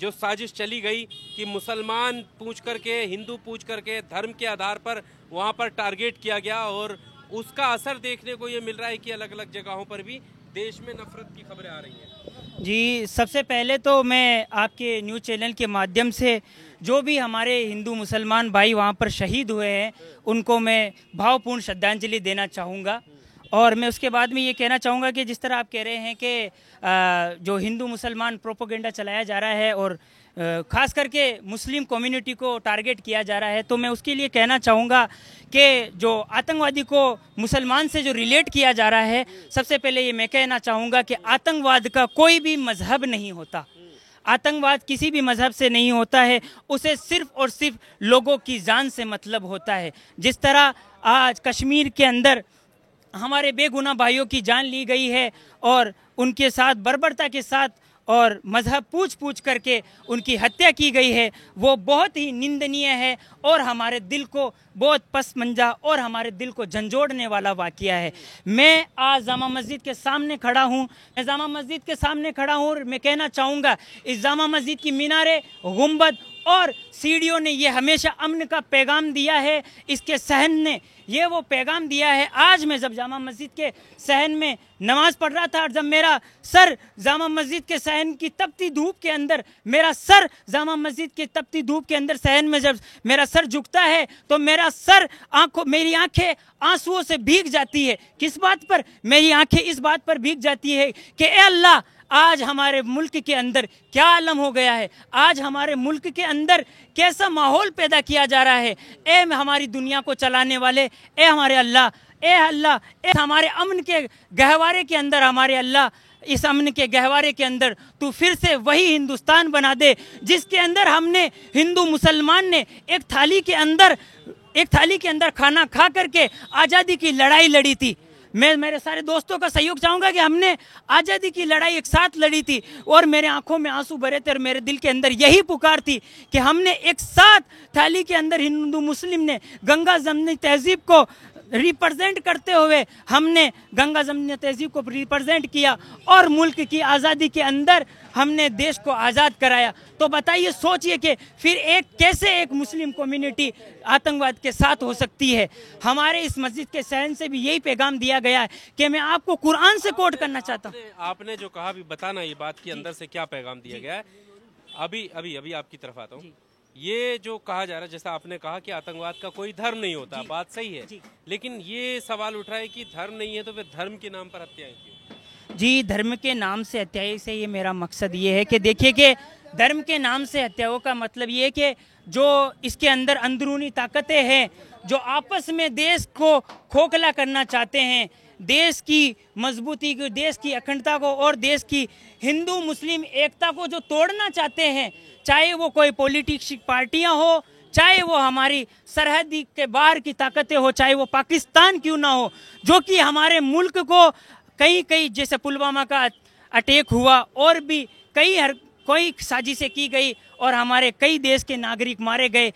जो साजिश चली गई कि मुसलमान पूछ करके, हिंदू पूछ करके, धर्म के आधार पर वहाँ पर टारगेट किया गया, और उसका असर देखने को ये मिल रहा है कि अलग अलग जगहों पर भी देश में नफरत की खबरें आ रही हैं। जी, सबसे पहले तो मैं आपके न्यूज़ चैनल के माध्यम से जो भी हमारे हिंदू मुसलमान भाई वहाँ पर शहीद हुए हैं उनको मैं भावपूर्ण श्रद्धांजलि देना चाहूँगा। और मैं उसके बाद में ये कहना चाहूँगा कि जिस तरह आप कह रहे हैं कि जो हिंदू मुसलमान प्रोपोगेंडा चलाया जा रहा है और ख़ास करके मुस्लिम कम्युनिटी को टारगेट किया जा रहा है, तो मैं उसके लिए कहना चाहूँगा कि जो आतंकवादी को मुसलमान से जो रिलेट किया जा रहा है, सबसे पहले ये मैं कहना चाहूँगा कि आतंकवाद का कोई भी मजहब नहीं होता। आतंकवाद किसी भी मजहब से नहीं होता है, उसे सिर्फ और सिर्फ लोगों की जान से मतलब होता है। जिस तरह आज कश्मीर के अंदर हमारे बेगुनाह भाइयों की जान ली गई है और उनके साथ बर्बरता के साथ और मजहब पूछ पूछ करके उनकी हत्या की गई है, वो बहुत ही निंदनीय है और हमारे दिल को बहुत पसमंजा और हमारे दिल को झंझोड़ने वाला वाक़या है। मैं आज जामा मस्जिद के सामने खड़ा हूँ, और मैं कहना चाहूँगा इस जामा मस्जिद की मीनारे, गुंबद और सीढ़ियों ने ये हमेशा अमन का पैगाम दिया है। इसके सहन ने ये वो पैगाम दिया है। आज मैं जब जामा मस्जिद के सहन में नमाज पढ़ रहा था और जब मेरा सर जामा मस्जिद के सहन की तपती धूप के अंदर, सहन में जब मेरा सर झुकता है तो मेरी आंखें आंसुओं से भीग जाती है। किस बात पर मेरी आंखें इस बात पर भीग जाती है कि ए अल्लाह, आज हमारे मुल्क के अंदर क्या आलम हो गया है, आज हमारे मुल्क के अंदर कैसा माहौल पैदा किया जा रहा है। ए हमारी दुनिया को चलाने वाले, ए हमारे अल्लाह, ए हमारे अमन के गहवारे के अंदर, हमारे अल्लाह, इस अमन के गहवारे के अंदर तू फिर से वही हिंदुस्तान बना दे जिसके अंदर हमने हिंदू मुसलमान ने एक थाली के अंदर खाना खा करके आज़ादी की लड़ाई लड़ी थी। मैं मेरे सारे दोस्तों का सहयोग चाहूँगा कि हमने आज़ादी की लड़ाई एक साथ लड़ी थी और मेरे आंखों में आंसू भरे थे और मेरे दिल के अंदर यही पुकार थी कि हमने एक साथ थाली के अंदर हिंदू मुस्लिम ने गंगा जमनी तहजीब को रिप्रेजेंट करते हुए हमने गंगा जमनी तहजीब को रिप्रेजेंट किया और मुल्क की आज़ादी के अंदर हमने देश को आज़ाद कराया। तो बताइए, सोचिए कि फिर कैसे एक मुस्लिम कम्युनिटी आतंकवाद के साथ हो सकती है। हमारे इस मस्जिद के सहन से भी यही पैगाम दिया गया है कि मैं आपको कुरान से कोट करना चाहता हूँ। आपने जो कहा भी बताना, ये बात के अंदर से क्या पैगाम दिया गया है। अभी आपकी तरफ आता हूँ। ये जो कहा जा रहा है, जैसा आपने कहा कि आतंकवाद का कोई धर्म नहीं होता, बात सही है, लेकिन ये सवाल उठ रहा है कि धर्म नहीं है तो फिर धर्म के नाम पर हत्याएं क्यों? जी, धर्म के नाम से हत्याएं से ये मेरा मकसद ये है कि देखिए कि धर्म के नाम से हत्याओं का मतलब ये है कि जो इसके अंदर अंदरूनी ताकतें हैं जो आपस में देश को खोखला करना चाहते हैं, देश की मजबूती को, देश की अखंडता को और देश की हिंदू मुस्लिम एकता को जो तोड़ना चाहते हैं, चाहे वो कोई पॉलिटिक्स पार्टियां हो, चाहे वो हमारी सरहदी के बाहर की ताकतें हो, चाहे वो पाकिस्तान क्यों ना हो, जो कि हमारे मुल्क को कई जैसे पुलवामा का अटैक हुआ और भी कोई साजिशें की गई और हमारे कई देश के नागरिक मारे गए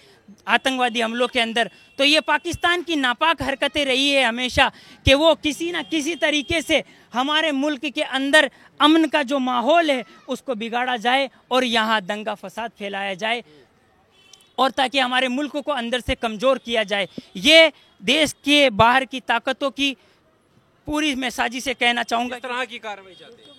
आतंकवादी हमलों के अंदर। तो ये पाकिस्तान की नापाक हरकतें रही है हमेशा कि वो किसी न किसी तरीके से हमारे मुल्क के अंदर अमन का जो माहौल है उसको बिगाड़ा जाए और यहाँ दंगा फसाद फैलाया जाए और ताकि हमारे मुल्क को अंदर से कमज़ोर किया जाए। ये देश के बाहर की ताकतों की पूरी मैं साजिश कहना चाहूँगा। किस तरह की कार्रवाई चाहते हैं?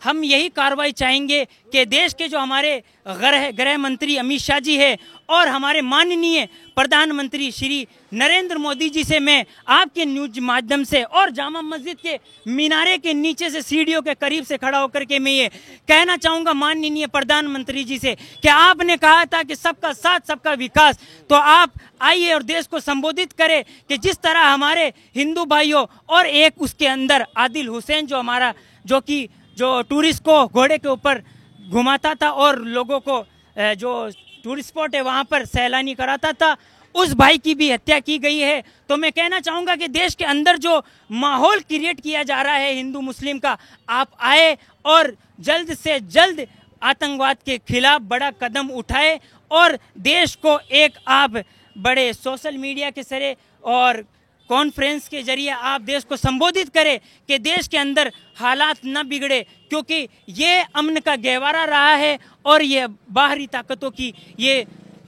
हम यही कार्रवाई चाहेंगे कि देश के जो हमारे गृह मंत्री अमित शाह जी है और हमारे माननीय प्रधानमंत्री श्री नरेंद्र मोदी जी से मैं आपके न्यूज माध्यम से और जामा मस्जिद के मीनारे के नीचे से सीढ़ियों के करीब से खड़ा होकर के मैं ये कहना चाहूँगा माननीय प्रधानमंत्री जी से कि आपने कहा था कि सबका साथ सबका विकास, तो आप आइए और देश को संबोधित करें कि जिस तरह हमारे हिंदू भाइयों और एक उसके अंदर आदिल हुसैन जो टूरिस्ट को घोड़े के ऊपर घुमाता था और लोगों को जो टूरिस्ट स्पॉट है वहाँ पर सैलानी कराता था, उस भाई की भी हत्या की गई है। तो मैं कहना चाहूँगा कि देश के अंदर जो माहौल क्रिएट किया जा रहा है हिंदू मुस्लिम का, आप आए और जल्द से जल्द आतंकवाद के खिलाफ बड़ा कदम उठाए और देश को एक आप बड़े सोशल मीडिया के जरिए और कॉन्फ्रेंस के जरिए आप देश को संबोधित करें कि देश के अंदर हालात न बिगड़े, क्योंकि ये अमन का गहवारा रहा है और ये बाहरी ताकतों की ये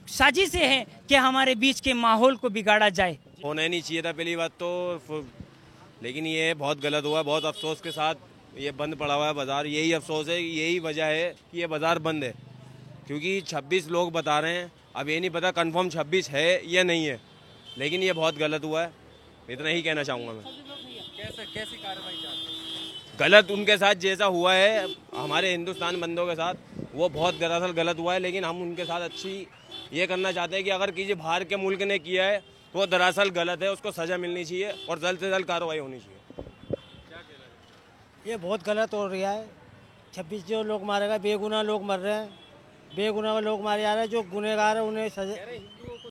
साजिशें हैं कि हमारे बीच के माहौल को बिगाड़ा जाए। होना ही नहीं चाहिए था पहली बात तो, लेकिन ये बहुत गलत हुआ। बहुत अफसोस के साथ ये बंद पड़ा हुआ है बाज़ार। यही अफसोस है, यही वजह है कि ये बाज़ार बंद है, क्योंकि 26 लोग बता रहे हैं। अब ये नहीं पता कंफर्म 26 है या नहीं है, लेकिन ये बहुत गलत हुआ है। इतना ही कहना चाहूँगा मैं। कैसी कार्रवाई चाहते हैं? गलत उनके साथ जैसा हुआ है हमारे हिंदुस्तान बंदों के साथ, वो बहुत दरअसल गलत हुआ है। लेकिन हम उनके साथ अच्छी ये करना चाहते हैं कि अगर किसी बाहर के मुल्क ने किया है तो वो दरअसल गलत है, उसको सज़ा मिलनी चाहिए और जल्द से जल्द कार्रवाई होनी चाहिए। ये बहुत गलत हो रहा है। 26 जो लोग मारे गए, बेगुनाह लोग मर रहे हैं, बेगुनाह लोग मारे जा रहे हैं। जो गुनहगार है उन्हें सजा